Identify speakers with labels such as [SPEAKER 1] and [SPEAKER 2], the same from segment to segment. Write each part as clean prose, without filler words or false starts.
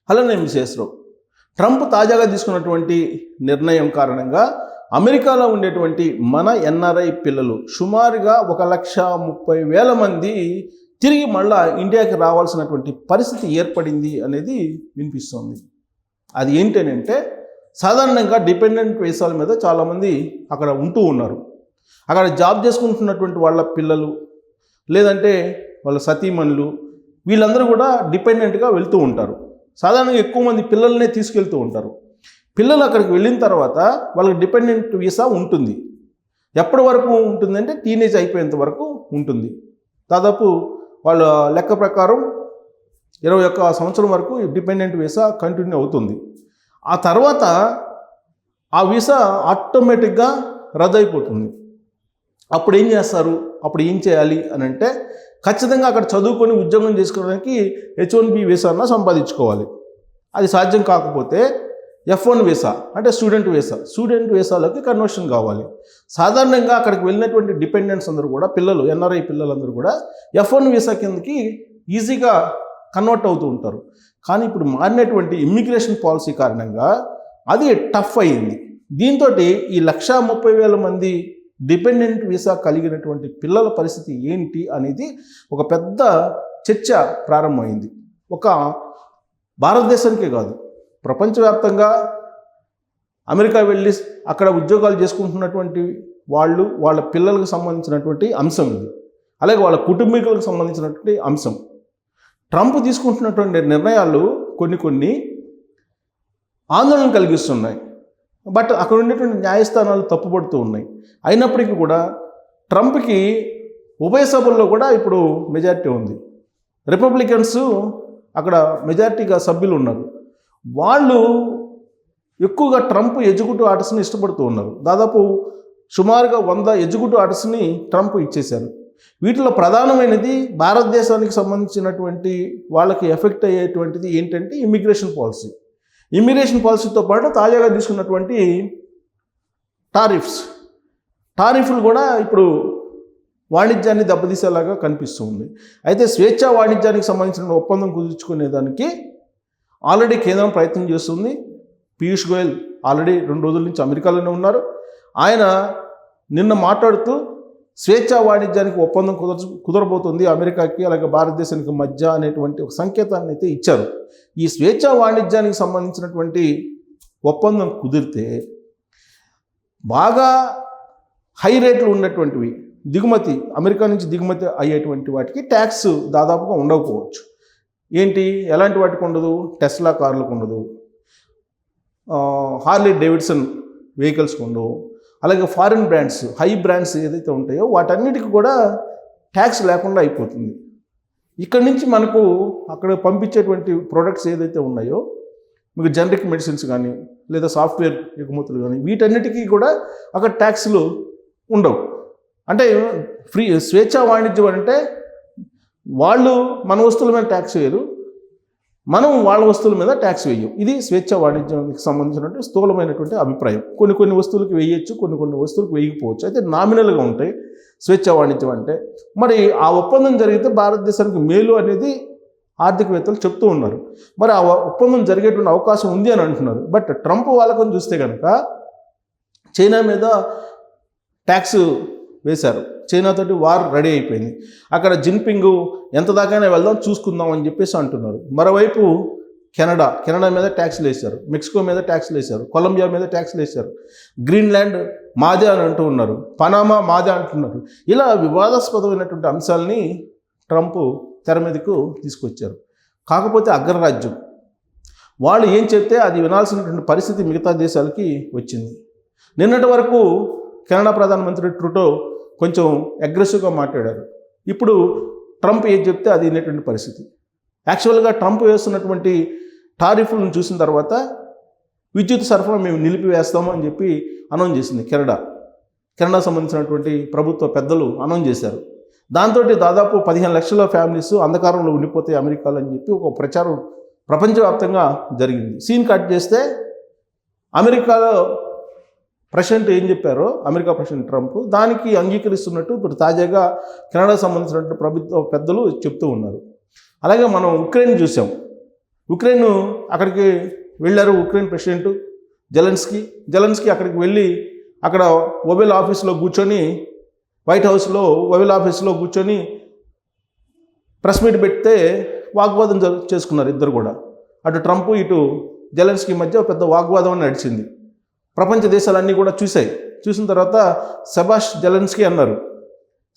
[SPEAKER 1] Hello, నేను విశేషరావు. Trump తాజాగా తీసుకున్నటువంటి నిర్ణయం కారణంగా అమెరికాలో ఉండేటువంటి మన ఎన్ఆర్ఐ పిల్లలు సుమారుగా 1,30,000 మంది తిరిగి మళ్ళా ఇండియాకి రావాల్సినటువంటి పరిస్థితి ఏర్పడింది అనేది వినిపిస్తోంది. అది ఏంటంటే సాధారణంగా డిపెండెంట్ వీసాల మీద చాలామంది అక్కడ ఉంటూ ఉన్నారు. అక్కడ జాబ్ చేసుకుంటున్నటువంటి వాళ్ళ పిల్లలు లేదంటే వాళ్ళ సతీమణులు వీళ్ళందరూ కూడా డిపెండెంట్గా వెళ్తూ ఉంటారు. సాధారణంగా ఎక్కువ మంది పిల్లల్నే తీసుకెళ్తూ ఉంటారు. పిల్లలు అక్కడికి వెళ్ళిన తర్వాత వాళ్ళకి డిపెండెంట్ వీసా ఉంటుంది. ఎప్పటి వరకు ఉంటుందంటే టీనేజ్ అయిపోయేంత వరకు ఉంటుంది. దాదాపు వాళ్ళ లెక్క ప్రకారం 21 సంవత్సరం వరకు డిపెండెంట్ వీసా కంటిన్యూ అవుతుంది. ఆ తర్వాత ఆ వీసా ఆటోమేటిక్గా రద్దు అయిపోతుంది. అప్పుడు ఏం చేస్తారు? అప్పుడు ఏం చేయాలి అని అంటే ఖచ్చితంగా అక్కడ చదువుకొని ఉద్యోగం చేసుకోవడానికి H1B వీసాను సంపాదించుకోవాలి. అది సాధ్యం కాకపోతే F1 వీసా అంటే స్టూడెంట్ వీసాలోకి కన్వర్షన్ కావాలి. సాధారణంగా అక్కడికి వెళ్ళినటువంటి డిపెండెంట్స్ అందరూ కూడా పిల్లలు, ఎన్ఆర్ఐ పిల్లలందరూ కూడా F1 వీసా కిందకి ఈజీగా కన్వర్ట్ అవుతూ ఉంటారు. కానీ ఇప్పుడు మారినటువంటి ఇమ్మిగ్రేషన్ పాలసీ కారణంగా అది టఫ్ అయ్యింది. దీంతో ఈ 1,30,000 మంది డిపెండెంట్ వీసా కలిగినటువంటి పిల్లల పరిస్థితి ఏంటి అనేది ఒక పెద్ద చర్చ ప్రారంభమైంది. ఒక భారతదేశానికే కాదు, ప్రపంచవ్యాప్తంగా అమెరికా వెళ్ళి అక్కడ ఉద్యోగాలు చేసుకుంటున్నటువంటి వాళ్ళ పిల్లలకు సంబంధించినటువంటి అంశం ఇది. అలాగే వాళ్ళ కుటుంబీకులకు సంబంధించినటువంటి అంశం. ట్రంప్ తీసుకుంటున్నటువంటి నిర్ణయాలు కొన్ని ఆందోళన కలిగిస్తున్నాయి. బట్ అక్కడ ఉండేటువంటి న్యాయస్థానాలు తప్పుపడుతూ ఉన్నాయి. అయినప్పటికీ కూడా ట్రంప్కి ఉభయ సభల్లో కూడా ఇప్పుడు మెజారిటీ ఉంది. రిపబ్లికన్స్ అక్కడ మెజారిటీగా సభ్యులు ఉన్నారు. వాళ్ళు ఎక్కువగా ట్రంప్ ఎగ్జిక్యూటివ్ ఆర్డర్స్ని ఇష్టపడుతూ ఉన్నారు. దాదాపు సుమారుగా 100 ఎగ్జిక్యూటివ్ ఆర్డర్స్ని ట్రంప్ ఇచ్చేశారు. వీటిలో ప్రధానమైనది భారతదేశానికి సంబంధించినటువంటి వాళ్ళకి ఎఫెక్ట్ అయ్యేటువంటిది ఏంటంటే ఇమ్మిగ్రేషన్ పాలసీతో పాటు తాజాగా తీసుకున్నటువంటి టారిఫ్లు కూడా ఇప్పుడు వాణిజ్యాన్ని దెబ్బతీసేలాగా కనిపిస్తూ ఉంది. అయితే స్వేచ్ఛా వాణిజ్యానికి సంబంధించిన ఒప్పందం కుదుర్చుకునేదానికి ఆల్రెడీ కేంద్రం ప్రయత్నం చేస్తుంది. పీయూష్ గోయల్ ఆల్రెడీ 2 రోజుల నుంచి అమెరికాలోనే ఉన్నారు. ఆయన నిన్న మాట్లాడుతూ స్వేచ్ఛా వాణిజ్యానికి ఒప్పందం కుదరబోతుంది అమెరికాకి అలాగే భారతదేశానికి మధ్య అనేటువంటి ఒక సంకేతాన్ని అయితే ఇచ్చారు. ఈ స్వేచ్ఛా వాణిజ్యానికి సంబంధించినటువంటి ఒప్పందం కుదిరితే బాగా హై రేట్లు ఉన్నటువంటివి అమెరికా నుంచి దిగుమతి అయ్యేటువంటి వాటికి ట్యాక్స్ దాదాపుగా ఉండకపోవచ్చు. ఎలాంటి వాటికి ఉండదు? టెస్లా కార్లకు ఉండదు, హార్లీ డేవిడ్సన్ వెహికల్స్కి ఉండవు. అలాగే ఫారిన్ బ్రాండ్స్, హై బ్రాండ్స్ ఏదైతే ఉంటాయో వాటన్నిటికీ కూడా ట్యాక్స్ లేకుండా అయిపోతుంది. ఇక్కడి నుంచి మనకు అక్కడ పంపించేటువంటి ప్రోడక్ట్స్ ఏదైతే ఉన్నాయో మీకు జనరిక్ మెడిసిన్స్ కానీ లేదా సాఫ్ట్వేర్ ఎగుమతులు కానీ వీటన్నిటికీ కూడా అక్కడ ట్యాక్స్లు ఉండవు. అంటే స్వేచ్ఛా వాణిజ్యం అంటే వాళ్ళు మన వస్తువుల మీద ట్యాక్స్ వేయరు, మనం వాళ్ళ వస్తువుల మీద ట్యాక్స్ వేయం. ఇది స్వేచ్ఛా వాణిజ్యానికి సంబంధించినటువంటి స్థూలమైనటువంటి అభిప్రాయం. కొన్ని వస్తువులకు వేయచ్చు, కొన్ని వస్తువులకు వేయకపోవచ్చు. అయితే నామినల్గా ఉంటాయి స్వేచ్ఛా వాణిజ్యం అంటే. మరి ఆ ఒప్పందం జరిగితే భారతదేశానికి మేలు అనేది ఆర్థికవేత్తలు చెప్తూ ఉన్నారు. మరి ఆ ఒప్పందం జరిగేటువంటి అవకాశం ఉంది అని అంటున్నారు. బట్ ట్రంప్ వాళ్ళకని చూస్తే కనుక చైనా మీద ట్యాక్స్ వేశారు. చైనాతోటి వార్ రెడీ అయిపోయింది. అక్కడ జిన్పింగ్ ఎంత దాకానే వెళ్దాం చూసుకుందాం అని చెప్పేసి అంటున్నారు. మరోవైపు కెనడా మీద ట్యాక్స్లు వేశారు, మెక్సికో మీద ట్యాక్స్లు వేశారు, కొలంబియా మీద ట్యాక్స్లు వేశారు, గ్రీన్లాండ్ మాదే అని అంటూ ఉన్నారు, పనామా మాదే అంటున్నారు. ఇలా వివాదాస్పదమైనటువంటి అంశాలని ట్రంప్ తెర మీదకు తీసుకొచ్చారు. కాకపోతే అగ్రరాజ్యం వాళ్ళు ఏం చెప్తే అది వినాల్సినటువంటి పరిస్థితి మిగతా దేశాలకి వచ్చింది. నిన్నటి వరకు కెనడా ప్రధానమంత్రి ట్రూడో కొంచెం అగ్రెసివ్గా మాట్లాడారు. ఇప్పుడు ట్రంప్ ఏం చెప్తే అది వినేటువంటి పరిస్థితి. యాక్చువల్గా ట్రంప్ వేస్తున్నటువంటి టారిఫ్లను చూసిన తర్వాత విద్యుత్ సరఫరా మేము నిలిపివేస్తాము అని చెప్పి అనౌన్స్ చేసింది కెనడా సంబంధించినటువంటి ప్రభుత్వ పెద్దలు అనౌన్స్ చేశారు. దాంతో దాదాపు 15 లక్షల ఫ్యామిలీస్ అంధకారంలో ఉండిపోతాయి అమెరికాలో అని చెప్పి ఒక ప్రచారం ప్రపంచవ్యాప్తంగా జరిగింది. సీన్ కట్ చేస్తే అమెరికాలో ప్రెసిడెంట్ ఏం చెప్పారో అమెరికా ప్రెసిడెంట్ ట్రంప్ దానికి అంగీకరిస్తున్నట్టు ఇప్పుడు తాజాగా కెనడా సంబంధించినటువంటి ప్రభుత్వ పెద్దలు చెప్తూ ఉన్నారు. అలాగే మనం ఉక్రెయిన్ చూసాం. ఉక్రెయిన్ అక్కడికి వెళ్ళారు. ఉక్రెయిన్ ప్రెసిడెంట్ జెలెన్స్కీ అక్కడికి వెళ్ళి అక్కడ ఓవెల్ ఆఫీస్లో కూర్చొని, వైట్ హౌస్లో ఓవెల్ ఆఫీస్లో కూర్చొని ప్రెస్ మీట్ పెడితే వాగ్వాదం చేసుకున్నారు ఇద్దరు కూడా. అటు ట్రంప్ ఇటు జెలెన్స్కీ మధ్య పెద్ద వాగ్వాదం నడిచింది. ప్రపంచ దేశాలన్నీ కూడా చూసిన తర్వాత సెబాష్ జెలెన్స్కీ అన్నారు.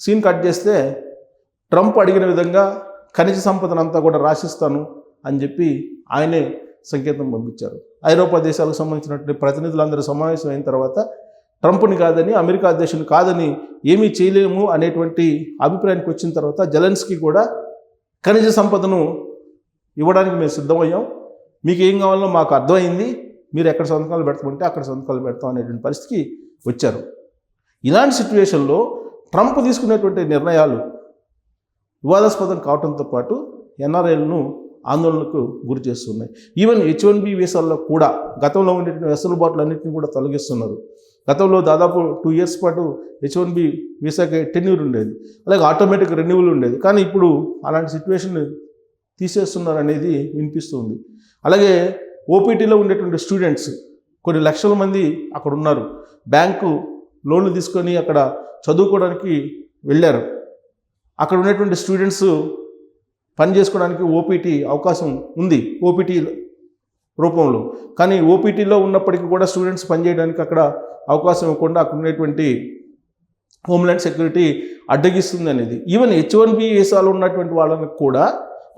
[SPEAKER 1] సీన్ కట్ చేస్తే ట్రంప్ అడిగిన విధంగా ఖనిజ సంపదనంతా కూడా రాసిస్తాను అని చెప్పి ఆయనే సంకేతం పంపించారు. ఐరోపా దేశాలకు సంబంధించినటువంటి ప్రతినిధులందరూ సమావేశం అయిన తర్వాత ట్రంప్ని కాదని, అమెరికా అధ్యక్షుని కాదని ఏమీ చేయలేము అనేటువంటి అభిప్రాయానికి వచ్చిన తర్వాత జెలెన్స్కీ కూడా ఖనిజ సంపదను ఇవ్వడానికి మేము సిద్ధమయ్యాం, మీకు ఏం కావాలో మాకు అర్థమైంది, మీరు ఎక్కడ సంతకాలు పెడతామంటే అక్కడ సంతకాలు పెడతాం అనేటువంటి పరిస్థితికి వచ్చారు. ఇలాంటి సిచ్యువేషన్లో ట్రంప్ తీసుకునేటువంటి నిర్ణయాలు వివాదాస్పదం కావడంతో పాటు ఎన్ఆర్ఐలను ఆందోళనకు గురి చేస్తున్నాయి. ఈవెన్ H1B వీసాల్లో కూడా గతంలో ఉండేటువంటి వెసులుబాట్లన్నింటినీ కూడా తొలగిస్తున్నారు. గతంలో దాదాపు 2 years పాటు H1B వీసాకి టెన్యూర్ ఉండేది, అలాగే ఆటోమేటిక్ రెన్యువల్ ఉండేది. కానీ ఇప్పుడు అలాంటి సిచ్యువేషన్ తీసేస్తున్నారు అనేది వినిపిస్తుంది. అలాగే ఓపీటీలో ఉండేటువంటి స్టూడెంట్స్ కొన్ని లక్షల మంది అక్కడ ఉన్నారు. బ్యాంకు లోన్లు తీసుకొని అక్కడ చదువుకోవడానికి వెళ్ళారు. అక్కడ ఉన్నటువంటి స్టూడెంట్స్ పని చేసుకోవడానికి ఓపీటీ అవకాశం ఉంది, ఓపీటీ రూపంలో. కానీ ఓపీటీలో ఉన్నప్పటికీ కూడా స్టూడెంట్స్ పనిచేయడానికి అక్కడ అవకాశం ఇవ్వకుండా అక్కడ ఉన్నటువంటి హోమ్ల్యాండ్ సెక్యూరిటీ అడ్డగిస్తుంది అనేది. ఈవెన్ H1B వీసాలు ఉన్నటువంటి వాళ్ళని కూడా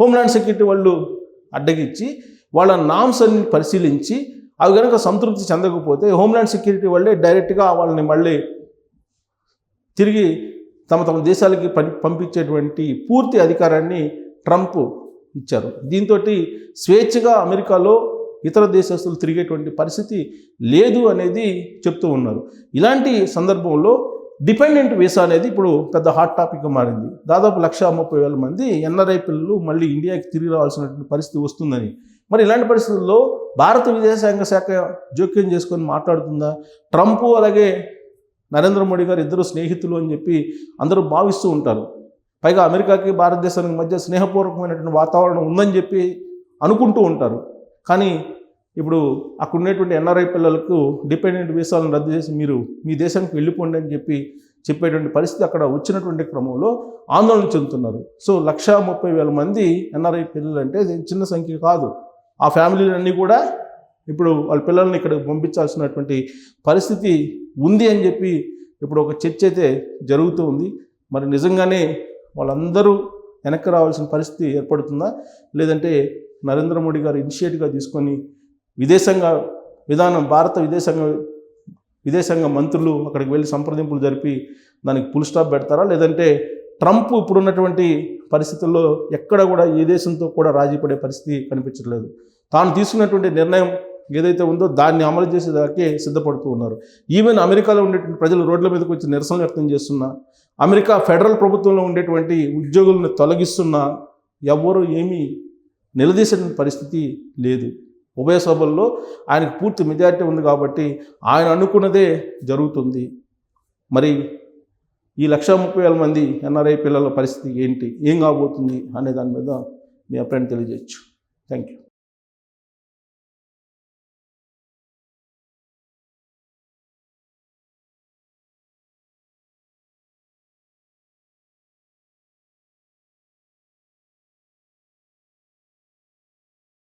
[SPEAKER 1] హోమ్ల్యాండ్ సెక్యూరిటీ వాళ్ళు అడ్డగించి వాళ్ళ నామ్స్ అన్ని పరిశీలించి అవి కనుక సంతృప్తి చెందకపోతే హోమ్ల్యాండ్ సెక్యూరిటీ వాళ్ళే డైరెక్ట్గా వాళ్ళని మళ్ళీ తిరిగి తమ దేశాలకి పంపించేటువంటి పూర్తి అధికారాన్ని ట్రంప్ ఇచ్చారు. దీంతో స్వేచ్ఛగా అమెరికాలో ఇతర దేశస్తులు తిరిగేటువంటి పరిస్థితి లేదు అనేది చెప్తూ ఉన్నారు. ఇలాంటి సందర్భంలో డిపెండెంట్ వీసా అనేది ఇప్పుడు పెద్ద హాట్ టాపిక్గా మారింది. దాదాపు 130,000 మంది ఎన్ఆర్ఐ పిల్లలు మళ్ళీ ఇండియాకి తిరిగి రావాల్సినటువంటి పరిస్థితి వస్తుందని. మరి ఇలాంటి పరిస్థితుల్లో భారత విదేశాంగ శాఖ జోక్యం చేసుకొని మాట్లాడుతుందా? ట్రంప్ అలాగే నరేంద్ర మోడీ గారు ఇద్దరు స్నేహితులు అని చెప్పి అందరూ భావిస్తూ ఉంటారు. పైగా అమెరికాకి భారతదేశానికి మధ్య స్నేహపూర్వకమైనటువంటి వాతావరణం ఉందని చెప్పి అనుకుంటూ ఉంటారు. కానీ ఇప్పుడు అక్కడ ఉండేటువంటి ఎన్ఆర్ఐ పిల్లలకు డిపెండెంట్ వీసాలను రద్దు చేసి మీరు మీ దేశానికి వెళ్ళిపోండి అని చెప్పేటువంటి పరిస్థితి అక్కడ వచ్చినటువంటి క్రమంలో ఆందోళన చెందుతున్నారు. సో 130,000 మంది ఎన్ఆర్ఐ పిల్లలు అంటే చిన్న సంఖ్య కాదు. ఆ ఫ్యామిలీలన్నీ కూడా ఇప్పుడు వాళ్ళ పిల్లల్ని ఇక్కడ పంపించాల్సినటువంటి పరిస్థితి ఉంది అని చెప్పి ఇప్పుడు ఒక చర్చ అయితే జరుగుతూ ఉంది. మరి నిజంగానే వాళ్ళందరూ వెనక్కి రావాల్సిన పరిస్థితి ఏర్పడుతుందా, లేదంటే నరేంద్ర మోడీ గారు ఇనిషియేటివ్గా తీసుకొని భారత విదేశాంగ మంత్రులు అక్కడికి వెళ్ళి సంప్రదింపులు జరిపి దానికి ఫుల్ స్టాప్ పెడతారా, లేదంటే ట్రంప్ ఇప్పుడున్నటువంటి పరిస్థితుల్లో ఎక్కడ కూడా ఏ దేశంతో కూడా రాజీ పడే పరిస్థితి కనిపించట్లేదు. తాను తీసుకున్నటువంటి నిర్ణయం ఏదైతే ఉందో దాన్ని అమలు చేసేదాకే సిద్ధపడుతూ ఉన్నారు. ఈవెన్ అమెరికాలో ఉండేటువంటి ప్రజలు రోడ్ల మీదకి వచ్చి నిరసన వ్యక్తం చేస్తున్నా, అమెరికా ఫెడరల్ ప్రభుత్వంలో ఉండేటువంటి ఉద్యోగులను తొలగిస్తున్నా ఎవ్వరూ ఏమీ నిలదీసిన పరిస్థితి లేదు. ఉభయ సభల్లో ఆయనకు పూర్తి మెజారిటీ ఉంది కాబట్టి ఆయన అనుకున్నదే జరుగుతుంది. మరి ఈ 130,000 మంది ఎన్ఆర్ఐ పిల్లల పరిస్థితి ఏంటి, ఏం కాబోతుంది అనే దాని మీద మీ అభిప్రాయం తెలియజేయచ్చు. Thank you.